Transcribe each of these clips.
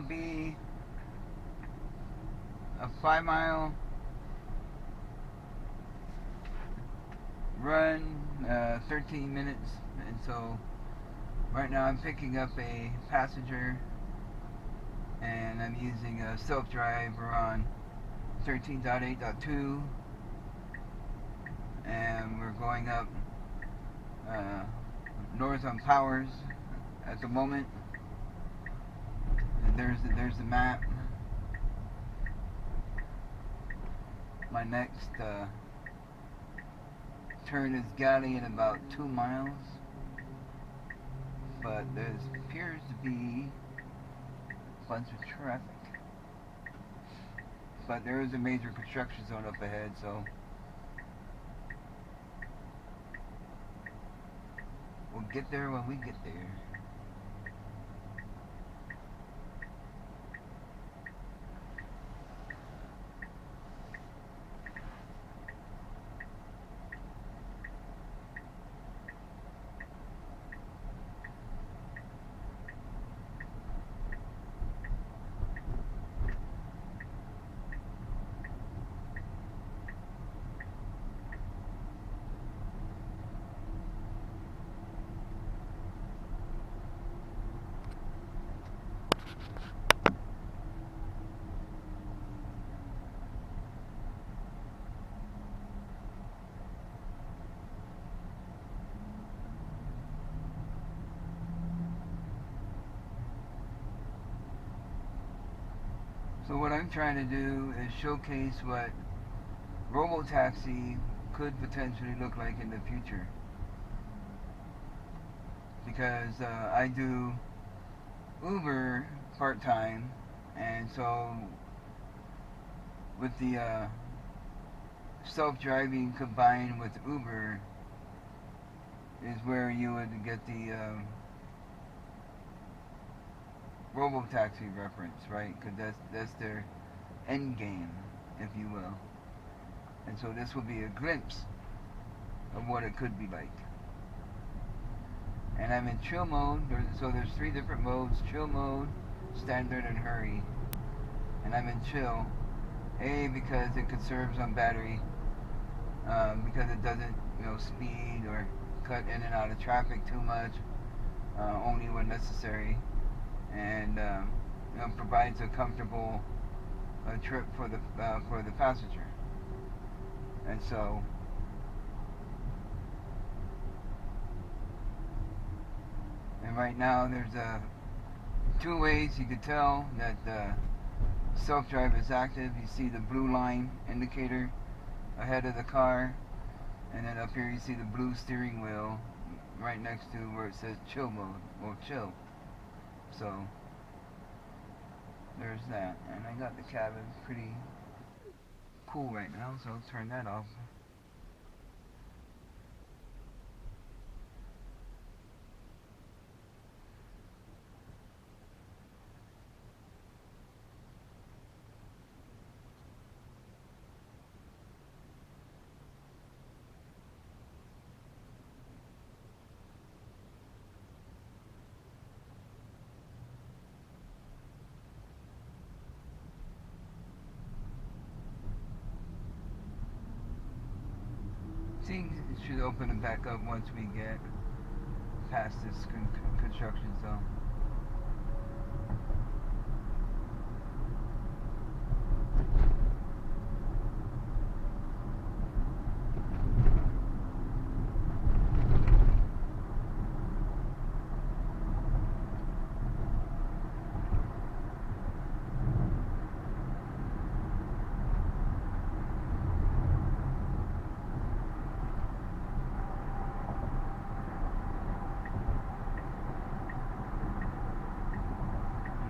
be a 5 mile run, 13 minutes. And so right now I'm picking up a passenger, and I'm using a self-drive. We're on 13.8.2, and we're going up uh, north on Powers at the moment. And there's the map. My next turn is Galley in about 2 miles, but there appears to be a bunch of traffic. But there is a major construction zone up ahead, so we'll get there when we get there. So what I'm trying to do is showcase what Robotaxi could potentially look like in the future. Because I do Uber part-time, and so with the self-driving combined with Uber is where you would get the Robotaxi reference, right? Because that's their end game, if you will. And so this will be a glimpse of what it could be like. And I'm in chill mode. So there's 3 different modes: chill mode, standard, and hurry. And I'm in chill. A, because it conserves on battery, because it doesn't, speed or cut in and out of traffic too much, only when necessary, and provides a comfortable trip for the passenger. And so, and right now there's 2 ways you could tell that self-drive is active. You see the blue line indicator ahead of the car, and then up here you see the blue steering wheel right next to where it says chill mode, or chill. So there's that. And I got the cabin pretty cool right now, so I'll turn that off. See, it should open it back up once we get past this construction zone.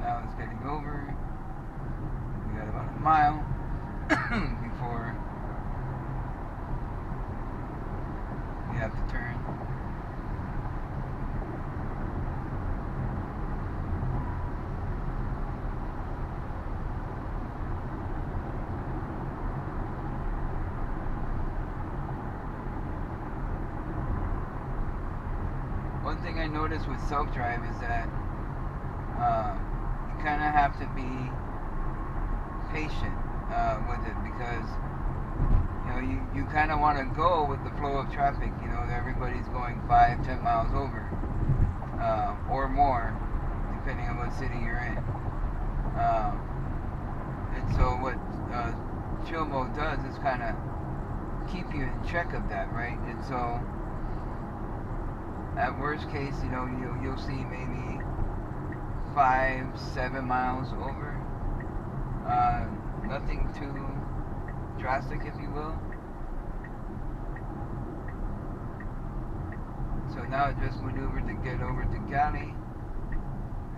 Now it's getting over. We got about a mile before we have to turn. One thing I noticed with self-drive is that kind of have to be patient with it, because you kind of want to go with the flow of traffic. Everybody's going 5-10 miles over or more, depending on what city you're in. And so what chill mode does is kind of keep you in check of that, right? And so at worst case, you'll see maybe 5-7 miles over. Nothing too drastic, if you will. So now it just maneuvered to get over to Cali,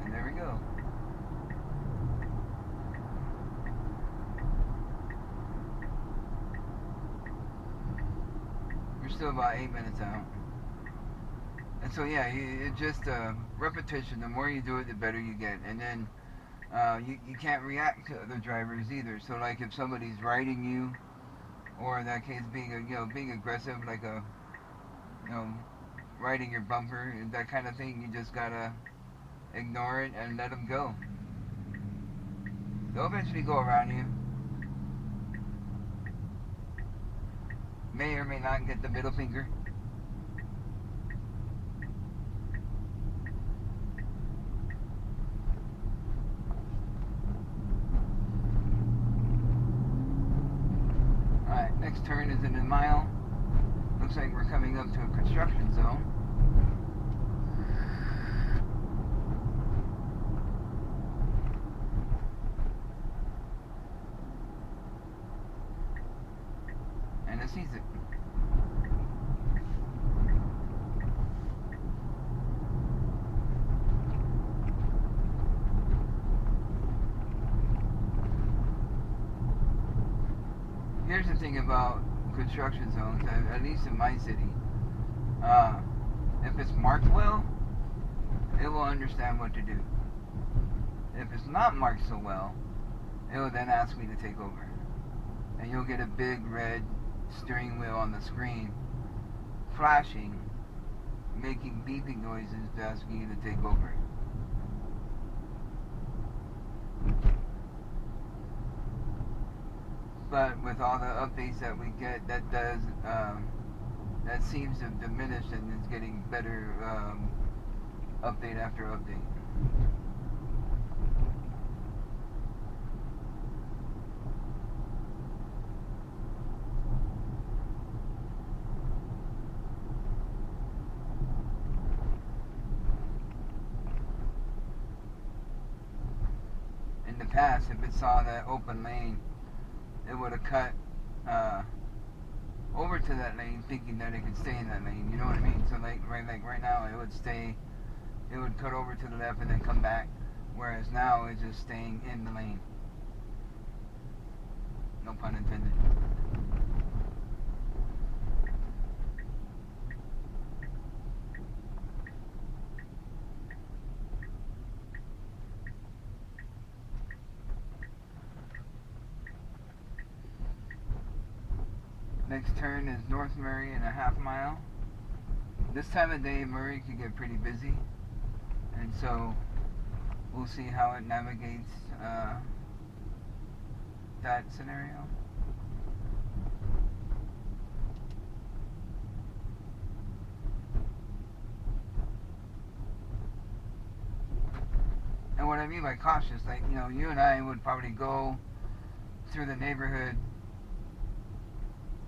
and there we go. We're still about 8 minutes out. And so yeah, it's just repetition. The more you do it, the better you get. And then you can't react to other drivers either. So like if somebody's riding you, or in that case being aggressive, like riding your bumper and that kind of thing, you just gotta ignore it and let them go. They'll eventually go around you. May or may not get the middle finger. Alright, next turn is in a mile. Looks like we're coming up to a construction zone. And it sees it. Here's the thing about construction zones, at least in my city. If it's marked well, it will understand what to do. If it's not marked so well, it will then ask me to take over. And you'll get a big red steering wheel on the screen flashing, making beeping noises, asking you to take over. But with all the updates that we get, that seems to have diminished, and it's getting better update after update. In the past, if it saw that open lane, it would have cut over to that lane, thinking that it could stay in that lane. You know what I mean? So like right now, it would cut over to the left and then come back, whereas now it's just staying in the lane. No pun intended. Next turn is North Murray in a half mile. This time of day, Murray could get pretty busy, and so we'll see how it navigates that scenario. And what I mean by cautious, like, you and I would probably go through the neighborhood,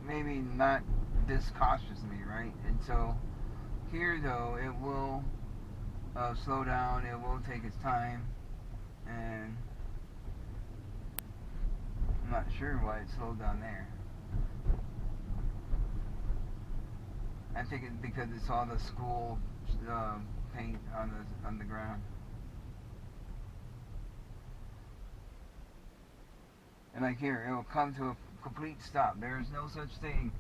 maybe not this cautiously, right? And so here, though, it will slow down, it will take its time, and I'm not sure why it slowed down there. I think it's because it saw the school paint on the ground. And like here, it will come to a complete stop. There is no such thing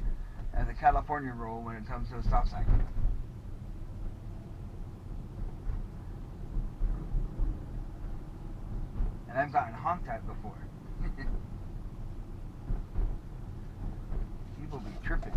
as a California roll when it comes to a stop sign. And I've gotten honked at before. People be tripping.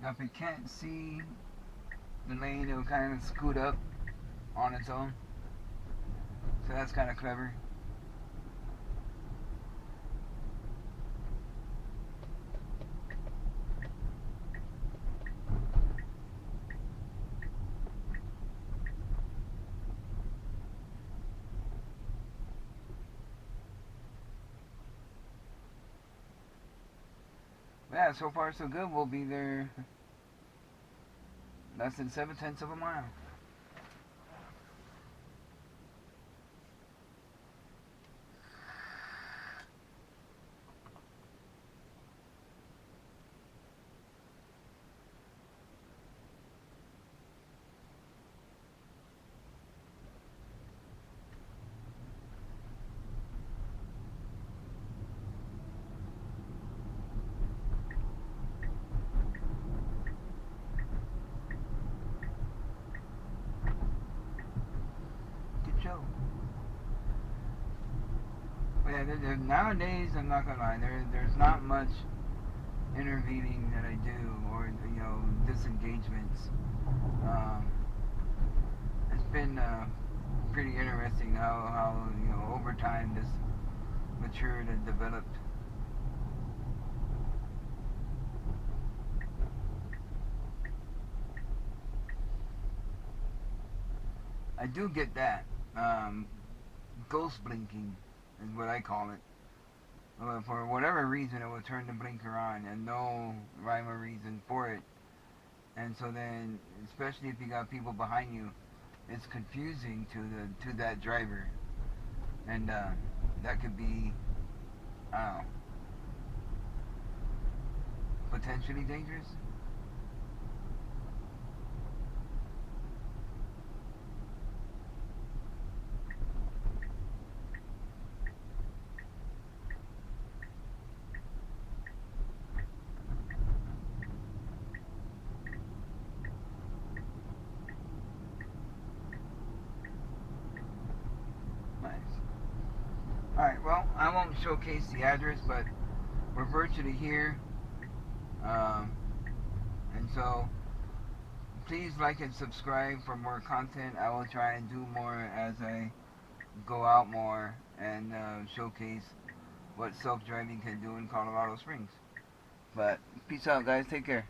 Now if it can't see the lane, it'll kind of scoot up on its own. So that's kind of clever. Yeah, so far so good. We'll be there less than 7/10 of a mile. Good show. But yeah, nowadays, I'm not gonna lie, there's not much intervening that I do, or disengagements. Um, it's been pretty interesting how over time this matured and developed. I do get that. Ghost blinking is what I call it. For whatever reason, it will turn the blinker on, and no rhyme or reason for it. And so then, especially if you got people behind you, it's confusing to that driver, and that could be, I don't know, potentially dangerous. Nice. All right. Well, I won't showcase the address, but we're virtually here, um, and so please like and subscribe for more content. I will try and do more as I go out more and showcase what self-driving can do in Colorado Springs. But peace out, guys. Take care.